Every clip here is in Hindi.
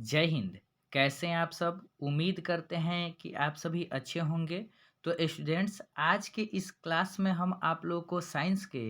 जय हिंद। कैसे हैं आप सब? उम्मीद करते हैं कि आप सभी अच्छे होंगे। तो स्टूडेंट्स, आज के इस क्लास में हम आप लोगों को साइंस के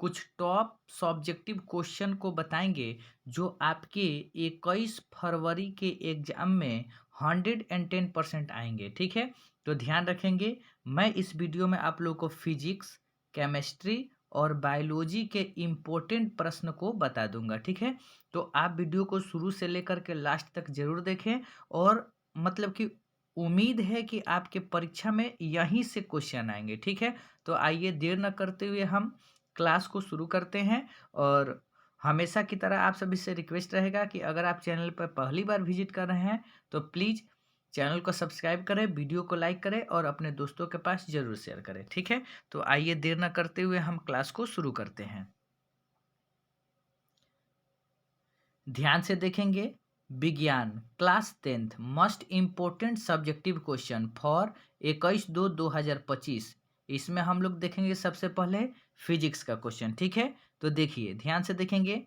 कुछ टॉप सब्जेक्टिव क्वेश्चन को बताएंगे जो आपके 21 फरवरी के एग्जाम में 110% आएंगे। ठीक है, तो ध्यान रखेंगे। मैं इस वीडियो में आप लोगों को फिजिक्स, केमिस्ट्री और बायोलॉजी के इम्पोर्टेंट प्रश्न को बता दूंगा। ठीक है, तो आप वीडियो को शुरू से लेकर के लास्ट तक जरूर देखें। और मतलब कि उम्मीद है कि आपके परीक्षा में यहीं से क्वेश्चन आएंगे। ठीक है, तो आइए देर न करते हुए हम क्लास को शुरू करते हैं। और हमेशा की तरह आप सभी से रिक्वेस्ट रहेगा कि अगर आप चैनल पर पहली बार विजिट कर रहे हैं तो प्लीज़ चैनल को सब्सक्राइब करें, वीडियो को लाइक करें और अपने दोस्तों के पास जरूर शेयर करें। ठीक है, तो आइए देर न करते हुए हम क्लास को शुरू करते हैं। ध्यान से देखेंगे। विज्ञान class 10th most important subjective question for 21/2/2025। इसमें हम लोग देखेंगे सबसे पहले फिजिक्स का क्वेश्चन। ठीक है, तो देखिए ध्यान से देखेंगे।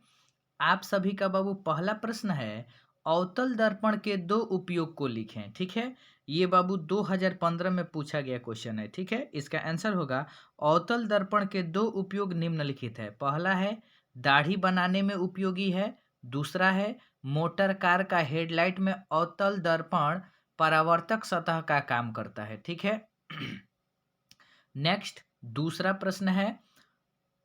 आप सभी का बाबू पहला प्रश्न है, अवतल दर्पण के दो उपयोग को लिखें। ठीक है, ये बाबू 2015 में पूछा गया क्वेश्चन है। ठीक है, इसका आंसर होगा अवतल दर्पण के दो उपयोग निम्नलिखित है। पहला है दाढ़ी बनाने में उपयोगी है। दूसरा है मोटर कार का हेडलाइट में अवतल दर्पण परावर्तक सतह का काम करता है। ठीक है, नेक्स्ट दूसरा प्रश्न है,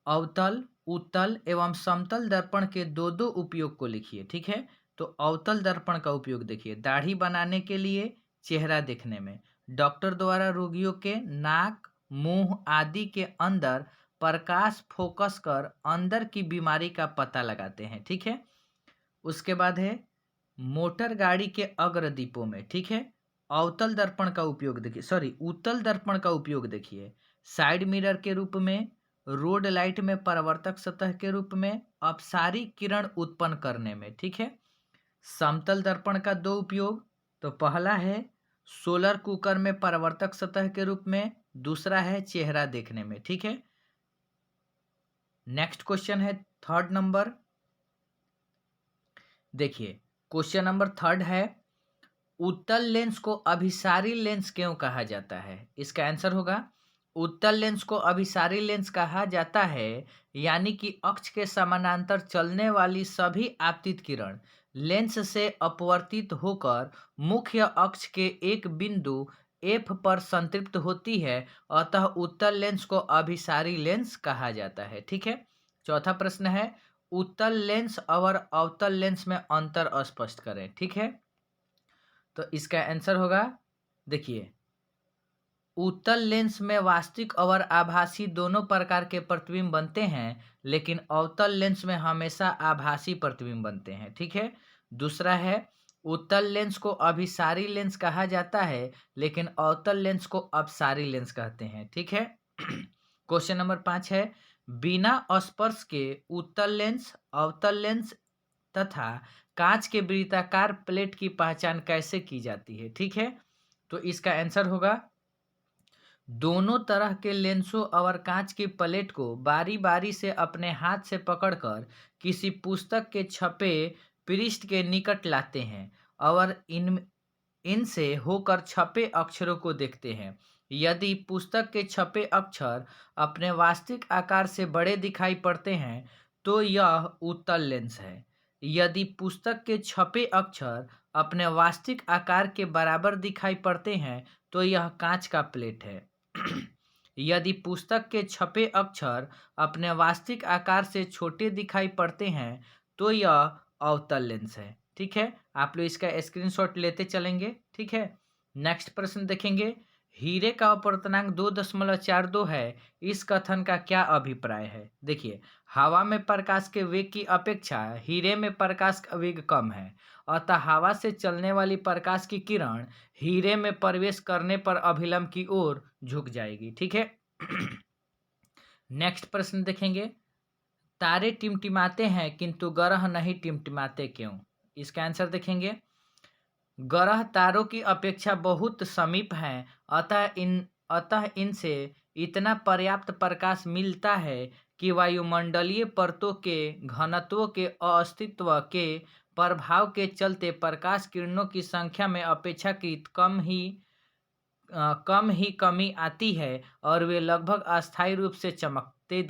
अवतल, उत्तल एवं समतल दर्पण के दो दो उपयोग को लिखिए। ठीक है, तो अवतल दर्पण का उपयोग देखिए, दाढ़ी बनाने के लिए, चेहरा देखने में, डॉक्टर द्वारा रोगियों के नाक, मुंह आदि के अंदर प्रकाश फोकस कर अंदर की बीमारी का पता लगाते हैं। ठीक है, उसके बाद है मोटर गाड़ी के अग्रदीपों में। ठीक है, अवतल दर्पण का उपयोग देखिए, सॉरी उत्तल दर्पण का उपयोग देखिए, साइड मिरर के रूप में, रोड लाइट में परावर्तक सतह के रूप में, अपसारी किरण उत्पन्न करने में। ठीक है, समतल दर्पण का दो उपयोग, तो पहला है सोलर कुकर में परावर्तक सतह के रूप में, दूसरा है चेहरा देखने में। ठीक है, नेक्स्ट क्वेश्चन है थर्ड नंबर। देखिए क्वेश्चन नंबर थर्ड है, उत्तल लेंस को अभिसारी लेंस क्यों कहा जाता है? इसका आंसर होगा उत्तल लेंस को अभिसारी लेंस कहा जाता है यानी कि अक्ष के समानांतर चलने वाली सभी आपतित किरण लेंस से अपवर्तित होकर मुख्य अक्ष के एक बिंदु एफ पर संतृप्त होती है, अतः उत्तल लेंस को अभिसारी लेंस कहा जाता है। ठीक है, चौथा प्रश्न है, उत्तल लेंस और अवतल लेंस में अंतर स्पष्ट करें। ठीक है, तो इसका आंसर होगा, देखिए उत्तल लेंस में वास्तविक और आभासी दोनों प्रकार के प्रतिबिंब बनते हैं, लेकिन अवतल लेंस में हमेशा आभासी प्रतिबिंब बनते हैं। ठीक है, दूसरा है उत्तल लेंस को अभिसारी लेंस कहा जाता है लेकिन अवतल लेंस को अपसारी लेंस कहते हैं। ठीक है, क्वेश्चन नंबर 5 है, बिना स्पर्श के उत्तल लेंस, अवतल लेंस तथा कांच के वृत्ताकार प्लेट की पहचान कैसे की जाती है? ठीक है, तो इसका आंसर होगा, दोनों तरह के लेंसों और कांच की प्लेट को बारी बारी से अपने हाथ से पकड़कर किसी पुस्तक के छपे पृष्ठ के निकट लाते हैं और इनसे होकर छपे अक्षरों को देखते हैं। यदि पुस्तक के छपे अक्षर अपने वास्तविक आकार से बड़े दिखाई पड़ते हैं तो यह उत्तल लेंस है। यदि पुस्तक के छपे अक्षर अपने वास्तविक आकार के बराबर दिखाई पड़ते हैं तो यह कांच का प्लेट है। यदि पुस्तक के छपे अक्षर अपने वास्तविक आकार से छोटे दिखाई पड़ते हैं तो यह अवतल लेंस है। ठीक है, आप लोग इसका स्क्रीनशॉट लेते चलेंगे। ठीक है, नेक्स्ट प्रश्न देखेंगे, हीरे का अपवर्तनांक 2.42 है, इस कथन का क्या अभिप्राय है? देखिए, हवा में प्रकाश के वेग की अपेक्षा हीरे में प्रकाश का वेग कम है, अतः हवा से चलने वाली प्रकाश की किरण हीरे में प्रवेश करने पर अभिलंब की ओर झुक जाएगी। ठीक है, नेक्स्ट प्रश्न देखेंगे, तारे टिमटिमाते हैं किंतु ग्रह नहीं टिमटिमाते क्यों? इसका आंसर देखेंगे, ग्रह तारों की अपेक्षा बहुत समीप हैं, अतः इनसे इतना पर्याप्त प्रकाश मिलता है कि वायुमंडलीय परतों के घनत्व के अस्तित्व के प्रभाव के चलते प्रकाश किरणों की संख्या में अपेक्षाकृत कम ही कमी आती है और वे लगभग अस्थायी रूप से चमकते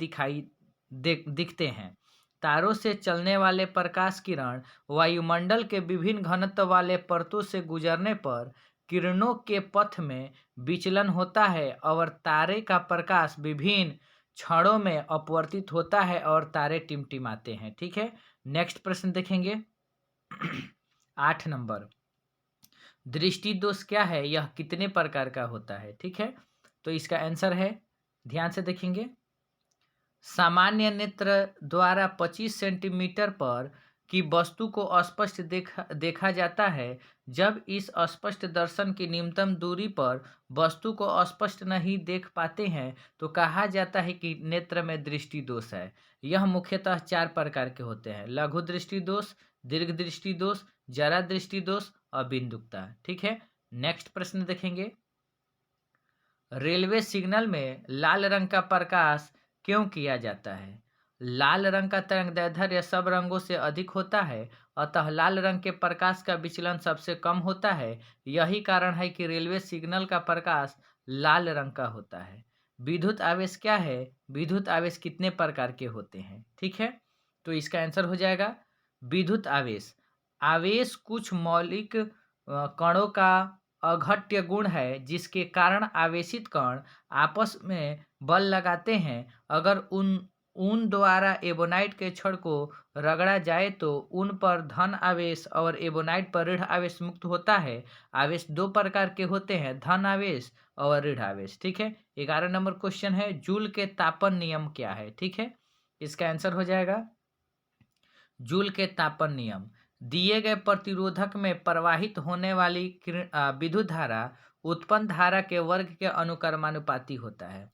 दिखते हैं। तारों से चलने वाले प्रकाश किरण वायुमंडल के विभिन्न घनत्व वाले परतों से गुजरने पर किरणों के पथ में विचलन होता है और तारे का प्रकाश विभिन्न क्षणों में अपवर्तित होता है और तारे टिमटिमाते हैं। ठीक है, नेक्स्ट प्रश्न देखेंगे। 8 नंबर, दृष्टि दोष क्या है, यह कितने प्रकार का होता है। ठीक है, तो इसका आंसर है, ध्यान से देखेंगे, सामान्य नेत्र द्वारा 25 सेंटीमीटर पर की वस्तु को स्पष्ट देखा जाता है। जब इस स्पष्ट दर्शन की न्यूनतम दूरी पर वस्तु को स्पष्ट नहीं देख पाते हैं तो कहा जाता है कि नेत्र में दृष्टि दोष है। यह मुख्यतः 4 प्रकार के होते हैं: लघु दृष्टि दोष, दीर्घ दृष्टि दोष, जरा दृष्टि दोष और बिंदुकता। ठीक है, नेक्स्ट प्रश्न देखेंगे। रेलवे सिग्नल में लाल रंग का प्रकाश क्यों किया जाता है? लाल रंग का तरंगदैर्ध्य सब रंगों से अधिक होता है, अतः लाल रंग के प्रकाश का विचलन सबसे कम होता है। यही कारण है कि रेलवे सिग्नल का प्रकाश लाल रंग का होता है। विद्युत आवेश क्या है? विद्युत आवेश कितने प्रकार के होते हैं? ठीक है, तो इसका आंसर हो जाएगा विद्युत आवेश। आवेश कुछ मौलिक कणों का अघट्य गुण है जिसके कारण आवेशित कण आपस में बल लगाते हैं। अगर उन द्वारा एबोनाइट के छड़ को रगड़ा जाए तो उन पर धन आवेश और एबोनाइट पर ऋण आवेश मुक्त होता है। आवेश 2 प्रकार के होते हैं, धन आवेश और ऋण आवेश। ठीक है, 11 नंबर क्वेश्चन है, जूल के तापन नियम क्या है? ठीक है, इसका आंसर हो जाएगा जूल के तापन नियम। दिए गए प्रतिरोधक में प्रवाहित होने वाली विद्युत धारा उत्पन्न धारा के वर्ग के अनुक्रमानुपाती होता है।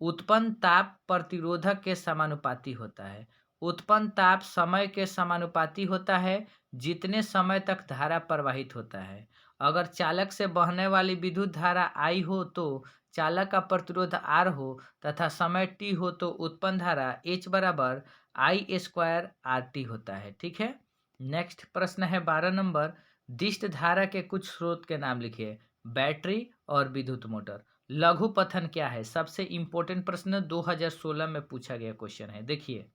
उत्पन्न ताप प्रतिरोधक के समानुपाती होता है। उत्पन्न ताप समय के समानुपाती होता है जितने समय तक धारा प्रवाहित होता है। अगर चालक से बहने वाली विद्युत धारा I हो तो चालक का प्रतिरोध R हो तथा समय t हो तो उत्पन्न धारा H बराबर I² RT होता है। ठीक है, नेक्स्ट प्रश्न है 12 नंबर, दिष्ट धारा के कुछ स्रोत के नाम लिखिए। बैटरी और विद्युत मोटर। लघु पथन क्या है? सबसे इंपॉर्टेंट प्रश्न 2016 में पूछा गया क्वेश्चन है। देखिए,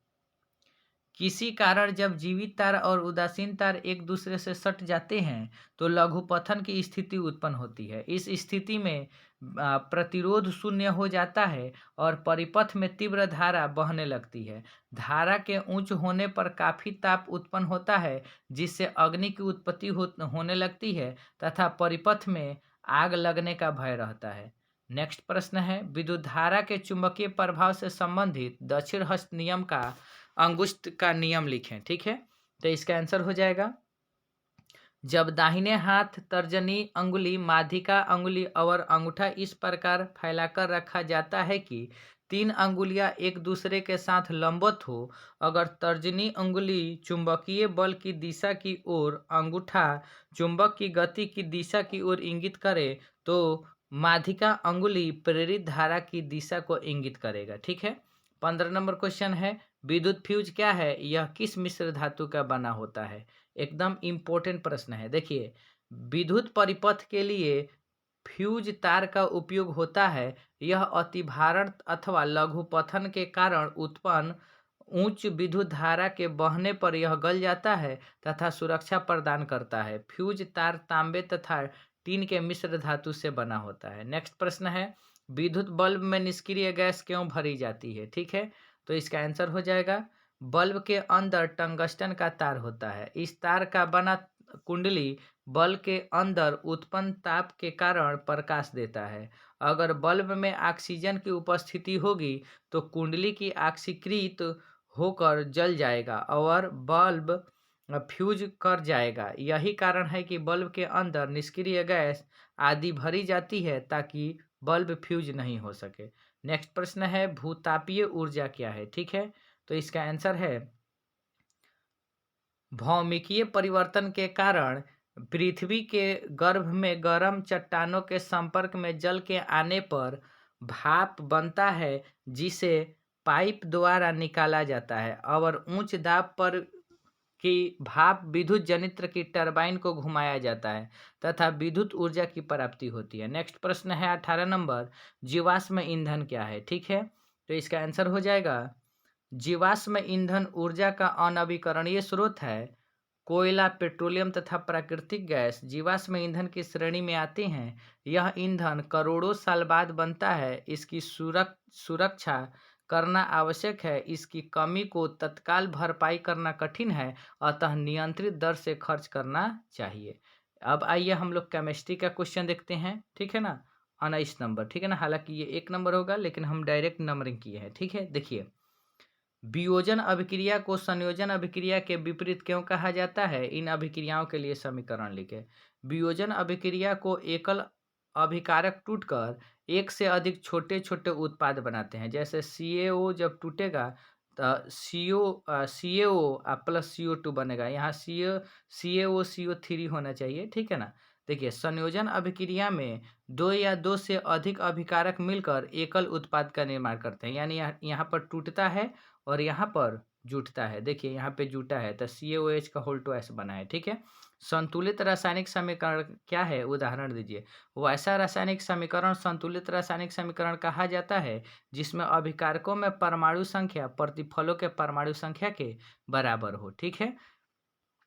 किसी कारण जब जीवित तार और उदासीन तार एक दूसरे से सट जाते हैं तो लघुपथन की स्थिति उत्पन्न होती है। इस स्थिति में प्रतिरोध शून्य हो जाता है और परिपथ में तीव्र धारा बहने लगती है। धारा के उच्च होने पर काफी ताप उत्पन्न होता है जिससे अग्नि की उत्पत्ति होने लगती है तथा परिपथ में आग लगने का भय रहता है। नेक्स्ट प्रश्न है, विद्युत धारा के चुंबकीय प्रभाव से संबंधित दक्षिण हस्त नियम का अंगुष्ठ का नियम लिखें। ठीक है, तो इसका आंसर हो जाएगा, जब दाहिने हाथ तर्जनी अंगुली, माध्यिका अंगुली और अंगूठा इस प्रकार फैलाकर रखा जाता है कि 3 अंगुलियां एक दूसरे के साथ लंबवत हो। अगर तर्जनी अंगुली चुंबकीय बल की दिशा की ओर, अंगूठा चुंबक की गति की दिशा की ओर इंगित करे तो माध्यिका अंगुली प्रेरित धारा की दिशा को इंगित करेगा। ठीक है, 15 नंबर क्वेश्चन है, विद्युत फ्यूज क्या है? यह किस मिश्र धातु का बना होता है? एकदम इंपॉर्टेंट प्रश्न है। देखिए, विद्युत परिपथ के लिए फ्यूज तार का उपयोग होता है। यह अतिभारण अथवा लघुपथन के कारण उत्पन्न उच्च विद्युत धारा के बहने पर यह गल जाता है तथा सुरक्षा प्रदान करता है। फ्यूज तार तांबे तथा टीन के मिश्र धातु से बना होता है। नेक्स्ट प्रश्न है, विद्युत बल्ब में निष्क्रिय गैस क्यों भरी जाती है? ठीक है, तो इसका आंसर हो जाएगा, बल्ब के अंदर टंगस्टन का तार होता है। इस तार का बना कुंडली बल्ब के अंदर उत्पन्न ताप के कारण प्रकाश देता है। अगर बल्ब में ऑक्सीजन की उपस्थिति होगी तो कुंडली की ऑक्सीकृत होकर जल जाएगा और बल्ब फ्यूज कर जाएगा। यही कारण है कि बल्ब के अंदर निष्क्रिय गैस आदि भरी जाती है ताकि बल्ब फ्यूज नहीं हो सके। नेक्स्ट प्रश्न है, भूतापीय ऊर्जा क्या है? ठीक है, तो इसका आंसर है, भौमिकीय परिवर्तन के कारण पृथ्वी के गर्भ में गर्म चट्टानों के संपर्क में जल के आने पर भाप बनता है जिसे पाइप द्वारा निकाला जाता है और उच्च दाब पर की भाप विद्युत जनित्र की टरबाइन को घुमाया जाता है तथा विद्युत ऊर्जा की प्राप्ति होती है। नेक्स्ट प्रश्न है 18 नंबर, जीवाश्म ईंधन क्या है? ठीक है, तो इसका आंसर हो जाएगा जीवाश्म ईंधन ऊर्जा का अनवीकरणीय स्रोत है। कोयला, पेट्रोलियम तथा प्राकृतिक गैस जीवाश्म ईंधन की श्रेणी में आते हैं। यह ईंधन करोड़ों साल बाद बनता है। इसकी सुरक्षा करना आवश्यक है। इसकी कमी को तत्काल भरपाई करना कठिन है, अतः नियंत्रित दर से खर्च करना चाहिए। अब आइए हम लोग केमिस्ट्री का क्वेश्चन देखते हैं, ठीक है ना, 19 नंबर, ठीक है ना। हालांकि ये 1 नंबर होगा, लेकिन हम डायरेक्ट नंबरिंग किए हैं, ठीक है। देखिए, वियोजन अभिक्रिया को संयोजन अभिक्रिया के विपरीत क्यों कहा जाता है? इन अभिक्रियाओं के लिए समीकरण लिखें। वियोजन अभिक्रिया को एकल अभिकारक टूटकर एक से अधिक छोटे छोटे उत्पाद बनाते हैं। जैसे CaO जब टूटेगा तो CaO प्लस CO2 बनेगा। यहाँ CaO CO3 होना चाहिए, ठीक है ना। देखिए, संयोजन अभिक्रिया में दो या दो से अधिक अभिकारक मिलकर एकल उत्पाद का निर्माण करते हैं। यानी यहाँ पर टूटता है और यहाँ पर जुटता है। देखिए, यहाँ पे जुटा है तो CaOH का होल ट्वाइस बना है, ठीक है। संतुलित रासायनिक समीकरण क्या है? उदाहरण दीजिए। वैसा रासायनिक समीकरण संतुलित रासायनिक समीकरण कहा जाता है जिसमें अभिकारकों में परमाणु संख्या प्रतिफलों के परमाणु संख्या के बराबर हो, ठीक है।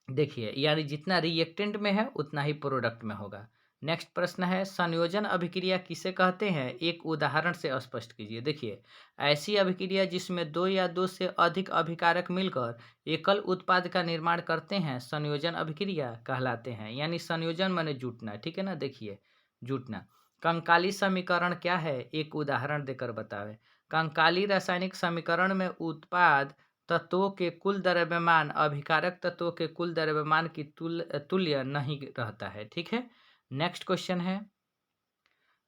देखिए, यानी जितना रिएक्टेंट में है उतना ही प्रोडक्ट में होगा। नेक्स्ट प्रश्न है, संयोजन अभिक्रिया किसे कहते हैं? एक उदाहरण से स्पष्ट कीजिए। देखिए, ऐसी अभिक्रिया जिसमें दो या दो से अधिक अभिकारक मिलकर एकल उत्पाद का निर्माण करते हैं संयोजन अभिक्रिया कहलाते हैं। यानी संयोजन माने जुटना, ठीक है ना। देखिए, जुटना। कंकाली समीकरण क्या है? एक उदाहरण देकर बतावे। कंकाली रासायनिक समीकरण में उत्पाद तत्वों के कुल द्रव्यमान अभिकारक तत्वों के कुल द्रव्यमान की तुल्य नहीं रहता है, ठीक है। नेक्स्ट क्वेश्चन है,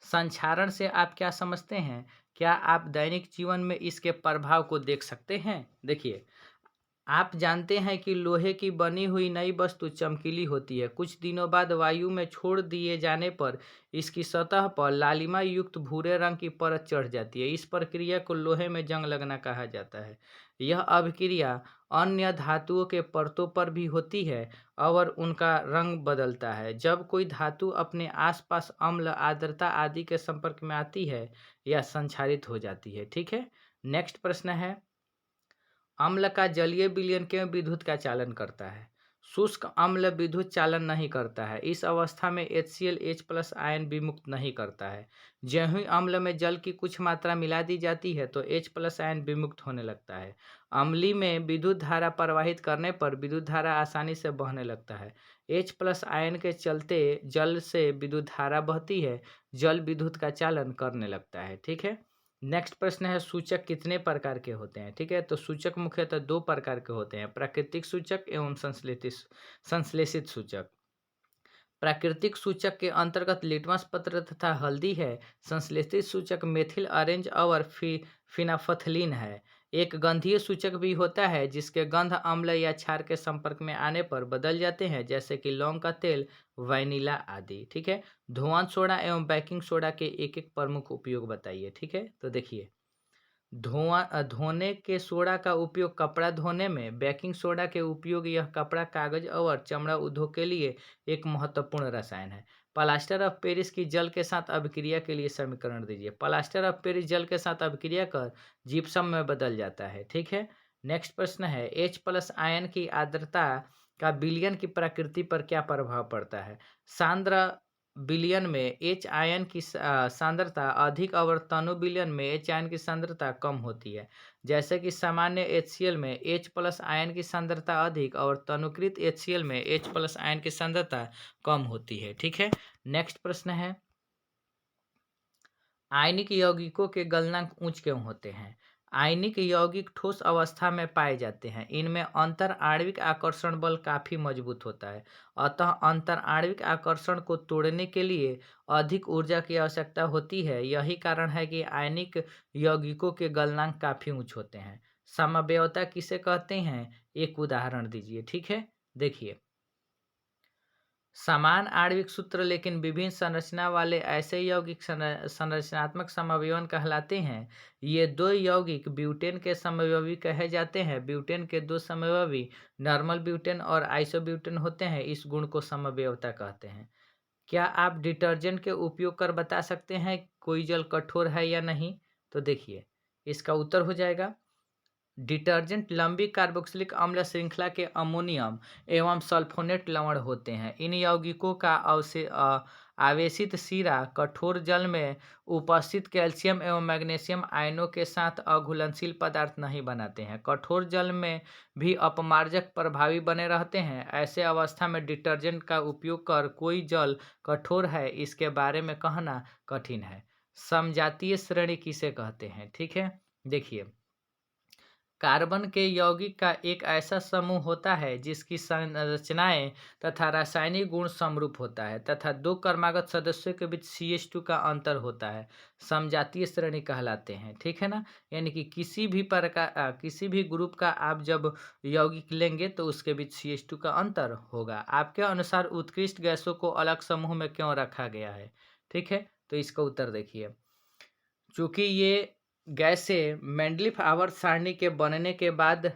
संक्षारण से आप क्या समझते हैं? क्या आप दैनिक जीवन में इसके प्रभाव को देख सकते हैं? देखिए, आप जानते हैं कि लोहे की बनी हुई नई वस्तु चमकीली होती है। कुछ दिनों बाद वायु में छोड़ दिए जाने पर इसकी सतह पर लालिमा युक्त भूरे रंग की परत चढ़ जाती है। इस प्रक्रिया को लोहे में जंग लगना कहा जाता है। यह अभिक्रिया अन्य धातुओं के परतों पर भी होती है और उनका रंग बदलता है। जब कोई धातु अपने आसपास अम्ल, आर्द्रता आदि के संपर्क में आती है या संक्षारित हो जाती है, ठीक है। नेक्स्ट प्रश्न है, अम्ल का जलीय विलयन क्यों विद्युत का चालन करता है? शुष्क अम्ल विद्युत चालन नहीं करता है। इस अवस्था में HCl H+ आयन विमुक्त नहीं करता है। ज्यों ही अम्ल में जल की कुछ मात्रा मिला दी जाती है तो H+ आयन विमुक्त होने लगता है। अम्ली में विद्युत धारा प्रवाहित करने पर विद्युत धारा आसानी से बहने लगता है। H+ आयन के चलते जल से विद्युत धारा बहती है। जल विद्युत का चालन करने लगता है, ठीक है। नेक्स्ट प्रश्न है, सूचक कितने प्रकार के होते हैं? ठीक है, तो सूचक मुख्यतः दो प्रकार के होते हैं, प्राकृतिक सूचक एवं संश्लेषित सूचक। प्राकृतिक सूचक के अंतर्गत लिटमस पत्र तथा हल्दी है। संश्लेषित सूचक मेथिल ऑरेंज और फिनाफथलीन है। एक गंधीय सूचक भी होता है जिसके गंध अम्ल या क्षार के संपर्क में आने पर बदल जाते हैं, जैसे कि लौंग का तेल, वैनिला आदि, ठीक है। धोवन सोडा एवं बेकिंग सोडा के एक एक प्रमुख उपयोग बताइए, ठीक है। तो देखिए, धोने के सोडा का उपयोग कपड़ा धोने में, बेकिंग सोडा के उपयोग यह कपड़ा, कागज और चमड़ा उद्योग के लिए एक महत्वपूर्ण रसायन है। प्लास्टर ऑफ पेरिस की जल के साथ अभिक्रिया के लिए समीकरण दीजिए। प्लास्टर ऑफ पेरिस जल के साथ अभिक्रिया कर जिप्सम में बदल जाता है, ठीक है। नेक्स्ट प्रश्न है, H+ आयन की आर्द्रता का विलयन की प्रकृति पर क्या प्रभाव पड़ता है? सांद्र विलयन में H आयन की सांद्रता अधिक और तनु विलयन में H आयन की सांद्रता कम होती है। जैसे कि सामान्य HCl में H+ आयन की सांद्रता अधिक और तनुकृत HCl में H+ आयन की सांद्रता कम होती है, ठीक है। नेक्स्ट प्रश्न है, आयनिक यौगिकों के गलनांक उच्च क्यों होते हैं? आयनिक यौगिक ठोस अवस्था में पाए जाते हैं। इनमें अंतर आणविक आकर्षण बल काफी मजबूत होता है, अतः अंतर आणविक आकर्षण को तोड़ने के लिए अधिक ऊर्जा की आवश्यकता होती है। यही कारण है कि आयनिक यौगिकों के गलनांक काफी उच्च होते हैं। समव्यवता किसे कहते हैं? एक उदाहरण दीजिए, ठीक है। देखिए, समान आणविक सूत्र लेकिन विभिन्न संरचना वाले ऐसे यौगिक संरचनात्मक समअवयवन कहलाते हैं। ये दो यौगिक ब्यूटेन के समअवयवी कहे जाते हैं। ब्यूटेन के दो समअवयवी नॉर्मल ब्यूटेन और आइसोब्यूटेन होते हैं। इस गुण को समअवयवता कहते हैं। क्या आप डिटर्जेंट के उपयोग कर बता सकते हैं कोई जल कठोर है या नहीं? तो देखिए, इसका उत्तर हो जाएगा डिटर्जेंट लंबी कार्बोक्सिलिक अम्ल श्रृंखला के अमोनियम एवं सल्फोनेट लवण होते हैं। इन यौगिकों का आवेशित सिरा कठोर जल में उपस्थित कैल्शियम एवं मैग्नीशियम आयनों के साथ अघुलनशील पदार्थ नहीं बनाते हैं। कठोर जल में भी अपमार्जक प्रभावी बने रहते हैं। ऐसे अवस्था में डिटर्जेंट का उपयोग कर कोई जल कठोर है इसके बारे में कहना कठिन है। समजातीय श्रेणी किसे कहते हैं? ठीक है, देखिए, कार्बन के यौगिक का एक ऐसा समूह होता है जिसकी संरचनाएं तथा रासायनिक गुण समरूप होता है तथा दो क्रमागत सदस्यों के बीच CH2 का अंतर होता है। समजातीय श्रेणी कहलाते हैं। ठीक है ना? यानी कि किसी भी ग्रुप का आप जब यौगिक लेंगे तो उसके बीच CH2 का अंतर होगा। आपके अनुसार उत्कृष्ट गैसों को अलग समूह में क्यों रखा गया है? ठीक है, तो इसका उत्तर देखिए, चूंकि ये गैसें मेंडलीफ आवर्त सारणी के बनने के बाद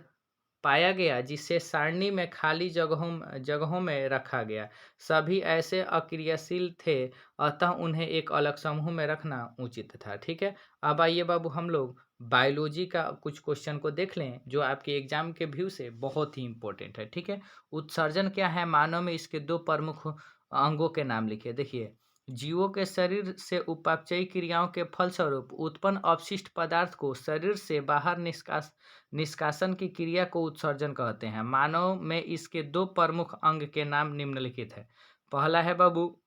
पाया गया जिससे सारणी में खाली जगहों में रखा गया। सभी ऐसे अक्रियाशील थे, अतः उन्हें एक अलग समूह में रखना उचित था। ठीक है, अब आइए बाबू हम लोग बायोलॉजी का कुछ क्वेश्चन को देख लें जो आपके एग्जाम के व्यू से बहुत ही इंपॉर्टेंट है। ठीक है, उत्सर्जन क्या है मानव में, इसके दो प्रमुख अंगों के नाम लिखिए। देखिए, जीवों के शरीर से उपापचयी क्रियाओं के फलस्वरूप उत्पन्न अपशिष्ट पदार्थ को शरीर से बाहर निष्कासन की क्रिया को उत्सर्जन कहते हैं। मानव में इसके दो प्रमुख अंग के नाम निम्नलिखित है। पहला है बाबू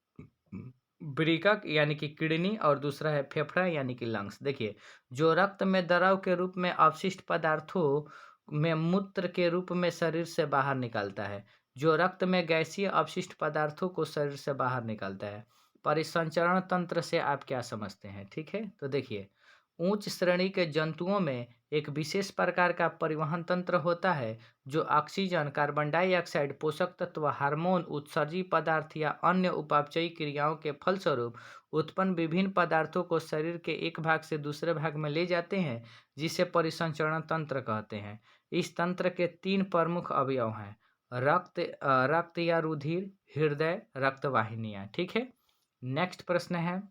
वृकक यानी कि किडनी और दूसरा है फेफड़ा यानी कि लंग्स। देखिए, जो रक्त में द्रव के रूप में अपशिष्ट पदार्थों में मूत्र के रूप में शरीर से बाहर निकलता है, जो रक्त में गैसीय अपशिष्ट पदार्थों को शरीर से बाहर निकलता है। परिसंचरण तंत्र से आप क्या समझते हैं? ठीक है, तो देखिए, उच्च श्रेणी के जंतुओं में एक विशेष प्रकार का परिवहन तंत्र होता है जो ऑक्सीजन, कार्बन डाइऑक्साइड, पोषक तत्व, हार्मोन, उत्सर्जी पदार्थ या अन्य उपापचयी क्रियाओं के फलस्वरूप उत्पन्न विभिन्न पदार्थों को शरीर के एक भाग से दूसरे भाग में ले जाते हैं, जिसे परिसंचरण तंत्र कहते हैं। इस तंत्र के तीन प्रमुख अवयव हैं, रक्त या रुधिर, हृदय, रक्तवाहिनियां। ठीक है, नेक्स्ट प्रश्न है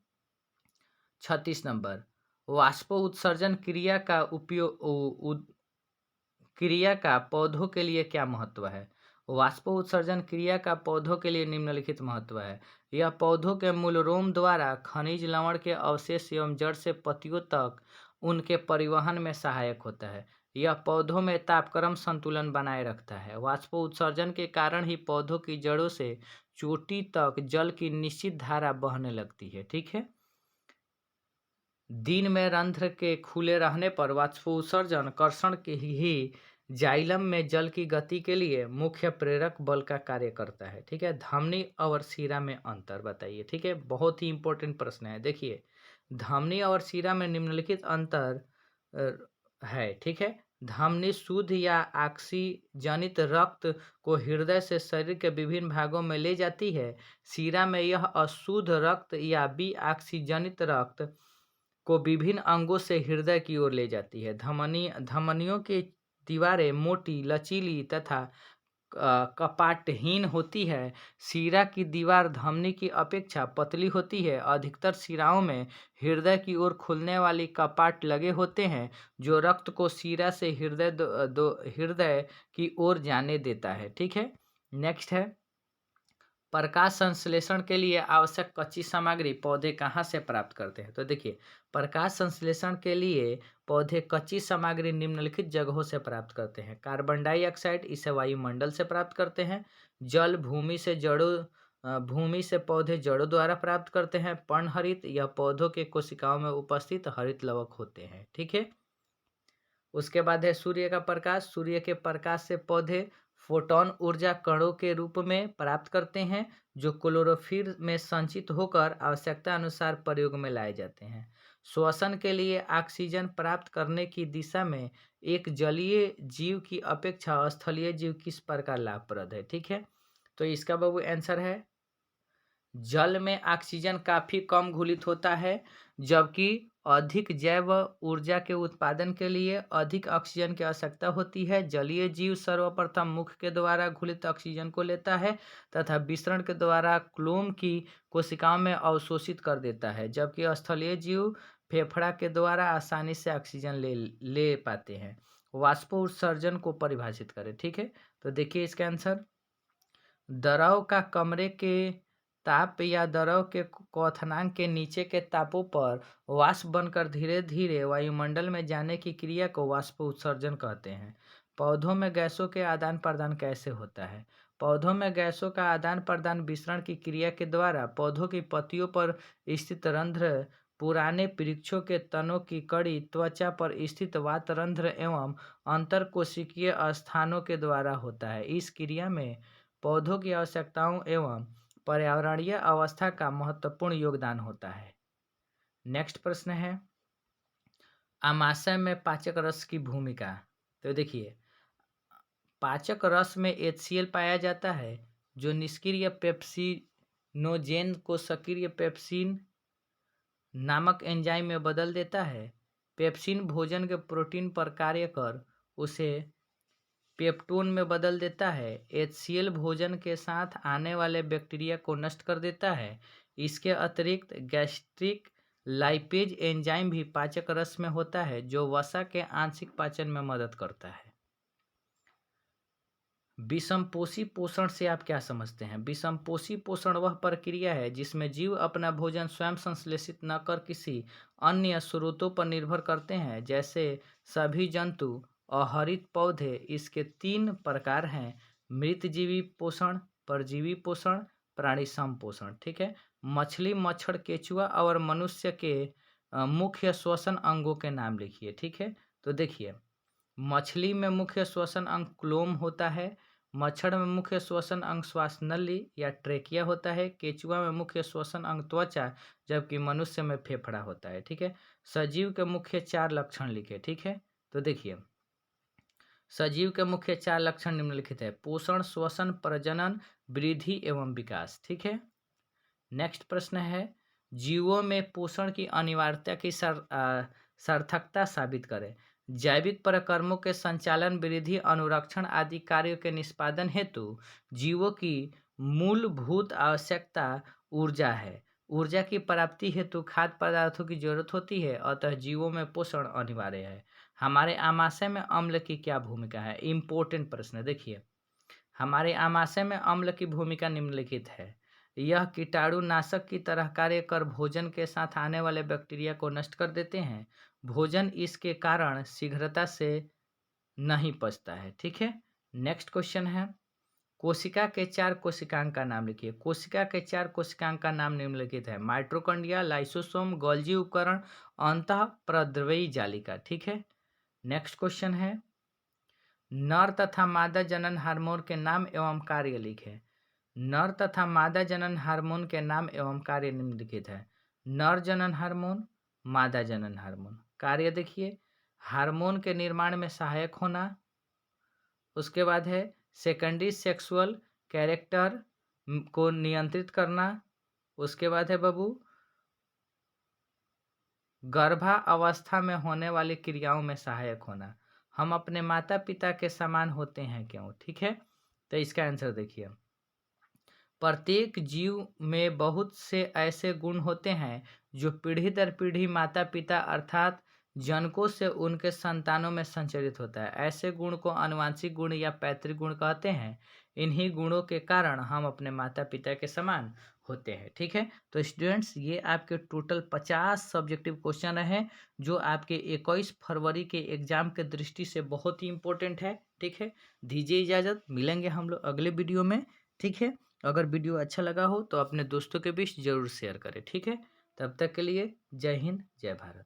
36 नंबर, वाष्प उत्सर्जन क्रिया का पौधों के लिए क्या महत्व है? वाष्प उत्सर्जन क्रिया का पौधों के लिए निम्नलिखित महत्व है। यह पौधों के मूलरोम द्वारा खनिज लवण के अवशेष एवं जड़ से पत्तियों तक उनके परिवहन में सहायक होता है। यह पौधों में तापक्रम संतुलन बनाए रखता है। वाष्प उत्सर्जन के कारण ही पौधों की जड़ों से चोटी तक जल की निश्चित धारा बहने लगती है। ठीक है, दिन में रंध्र के खुले रहने पर वाष्पोत्सर्जन कर्षण के ही जाइलम में जल की गति के लिए मुख्य प्रेरक बल का कार्य करता है। ठीक है, धमनी और शिरा में अंतर बताइए। ठीक है, बहुत ही इंपॉर्टेंट प्रश्न है। देखिए, धमनी और शिरा में निम्नलिखित अंतर है। ठीक है, धमनी शुद्ध या ऑक्सीजनित रक्त को हृदय से शरीर के विभिन्न भागों में ले जाती है। शिरा में यह अशुद्ध रक्त या ऑक्सीजनित रक्त को विभिन्न अंगों से हृदय की ओर ले जाती है। धमनियों की दीवारें मोटी, लचीली तथा कपाटहीन होती है। शिरा की दीवार धमनी की अपेक्षा पतली होती है। अधिकतर शिराओं में हृदय की ओर खुलने वाली कपाट लगे होते हैं जो रक्त को शिरा से हृदय की ओर जाने देता है। ठीक है, नेक्स्ट है, प्रकाश संश्लेषण के लिए आवश्यक कच्ची सामग्री पौधे कहाँ से प्राप्त करते हैं? तो देखिए, प्रकाश संश्लेषण के लिए पौधे कच्ची सामग्री निम्नलिखित जगहों से प्राप्त करते हैं। कार्बन डाइऑक्साइड, इसे वायुमंडल से प्राप्त करते हैं। जल भूमि से पौधे जड़ों द्वारा प्राप्त करते हैं। पर्णहरित, यह पौधों के कोशिकाओं में उपस्थित हरित लवक होते हैं। ठीक है, उसके बाद है सूर्य का प्रकाश। सूर्य के प्रकाश से पौधे फोटोन ऊर्जा कणों के रूप में प्राप्त करते हैं जो क्लोरोफिल में संचित होकर आवश्यकता अनुसार प्रयोग में लाए जाते हैं। श्वसन के लिए ऑक्सीजन प्राप्त करने की दिशा में एक जलीय जीव की अपेक्षा स्थलीय जीव किस प्रकार लाभप्रद है? ठीक है, तो इसका बाबू आंसर है जल में ऑक्सीजन काफ़ी कम घुलित होता है, जबकि अधिक जैव ऊर्जा के उत्पादन के लिए अधिक ऑक्सीजन की आवश्यकता होती है। जलीय जीव सर्वप्रथम मुख के द्वारा घुलित ऑक्सीजन को लेता है तथा विसरण के द्वारा क्लोम की कोशिकाओं में अवशोषित कर देता है, जबकि स्थलीय जीव फेफड़ा के द्वारा आसानी से ऑक्सीजन ले पाते हैं। वाष्पोत्सर्जन को परिभाषित करें। ठीक है, तो देखिए इसका आंसर, द्रव का कमरे के ताप या द्रव के क्वथनांक के नीचे के तापों पर वाष्प बनकर धीरे धीरे वायुमंडल में जाने की क्रिया को वाष्प उत्सर्जन कहते हैं। पौधों में गैसों के आदान प्रदान कैसे होता है? पौधों में गैसों का आदान प्रदान विसरण की क्रिया के द्वारा पौधों की पत्तियों पर स्थित रंध्र, पुराने वृक्षों के तनों की कड़ी, त्वचा पर स्थित वातरंध्र एवं अंतरकोशिकीय स्थानों के द्वारा होता है। इस क्रिया में पौधों की आवश्यकताओं एवं पर्यावरणीय अवस्था का महत्वपूर्ण योगदान होता है। नेक्स्ट प्रश्न है, आमाशय में पाचक रस की भूमिका। तो देखिए, पाचक रस में HCl पाया जाता है जो निष्क्रिय पेप्सिनोजेन को सक्रिय पेप्सिन नामक एंजाइम में बदल देता है। पेप्सिन भोजन के प्रोटीन पर कार्य कर उसे पेप्टोन में बदल देता है। HCl भोजन के साथ आने वाले बैक्टीरिया को नष्ट कर देता है। इसके अतिरिक्त गैस्ट्रिक लाइपेज एंजाइम भी पाचक रस में होता है जो वसा के आंशिक पाचन में मदद करता है। विषमपोषी पोषण से आप क्या समझते हैं? विषमपोषी पोषण वह प्रक्रिया है जिसमें जीव अपना भोजन स्वयं संश्लेषित न कर किसी अन्य स्रोतों पर निर्भर करते हैं, जैसे सभी जंतु और हरित पौधे। इसके 3 प्रकार हैं: मृतजीवी पोषण, परजीवी पोषण, प्राणी संपोषण। ठीक है, मछली, मच्छर, केचुआ और मनुष्य के मुख्य श्वसन अंगों के नाम लिखिए। ठीक है, तो देखिए, मछली में मुख्य श्वसन अंग क्लोम होता है। मच्छर में मुख्य श्वसन अंग श्वास नली या ट्रेकिया होता है। केचुआ में मुख्य श्वसन अंग त्वचा, जबकि मनुष्य में फेफड़ा होता है। ठीक है, सजीव के मुख्य 4 लक्षण लिखे। ठीक है, तो देखिए, सजीव के मुख्य 4 लक्षण निम्नलिखित है: पोषण, श्वसन, प्रजनन, वृद्धि एवं विकास। ठीक है, नेक्स्ट प्रश्न है, जीवों में पोषण की अनिवार्यता की सार्थकता साबित करें। जैविक प्रक्रमों के संचालन, वृद्धि, अनुरक्षण आदि कार्यों के निष्पादन हेतु जीवों की मूलभूत आवश्यकता ऊर्जा है। ऊर्जा की प्राप्ति हेतु खाद्य पदार्थों की जरूरत होती है, अतः जीवों में पोषण अनिवार्य है। हमारे आमाशय में अम्ल की क्या भूमिका है? इम्पोर्टेंट प्रश्न। देखिए, हमारे आमाशय में अम्ल की भूमिका निम्नलिखित है: यह कीटाणुनाशक की तरह कार्य कर भोजन के साथ आने वाले बैक्टीरिया को नष्ट कर देते हैं। भोजन इसके कारण शीघ्रता से नहीं पचता है। ठीक है, नेक्स्ट क्वेश्चन है, कोशिका के 4 कोशिकांग का नाम लिखिए। कोशिका के 4 कोशिकांग का नाम निम्नलिखित है: माइटोकॉन्ड्रिया, लाइसोसोम, गोल्जी उपकरण, अंतःप्रद्रव्यी जालिका। ठीक है, नेक्स्ट क्वेश्चन है, नर तथा मादा जनन हार्मोन के नाम एवं कार्य लिखें। नर तथा मादा जनन हार्मोन के नाम एवं कार्य निम्नलिखित है: नर जनन हार्मोन, मादा जनन हार्मोन। कार्य देखिए, हार्मोन के निर्माण में सहायक होना। उसके बाद है सेकेंडरी सेक्सुअल कैरेक्टर को नियंत्रित करना। उसके बाद है बाबू, गर्भावस्था में होने वाली क्रियाओं में सहायक होना। हम अपने माता पिता के समान होते हैं क्यों? ठीक है, तो इसका आंसर देखिए, प्रत्येक जीव में बहुत से ऐसे गुण होते हैं जो पीढ़ी दर पीढ़ी माता पिता अर्थात जनकों से उनके संतानों में संचरित होता है। ऐसे गुण को आनुवंशिक गुण या पैतृक गुण कहते हैं। इन्हीं गुणों के कारण हम अपने माता पिता के समान होते हैं। ठीक है, तो स्टूडेंट्स, ये आपके टोटल 50 सब्जेक्टिव क्वेश्चन रहे जो आपके 21 फरवरी के एग्जाम के दृष्टि से बहुत ही इंपॉर्टेंट है। ठीक है, दीजिए इजाज़त, मिलेंगे हम लोग अगले वीडियो में। ठीक है, अगर वीडियो अच्छा लगा हो तो अपने दोस्तों के बीच ज़रूर शेयर करें। ठीक है, तब तक के लिए जय हिंद, जय भारत।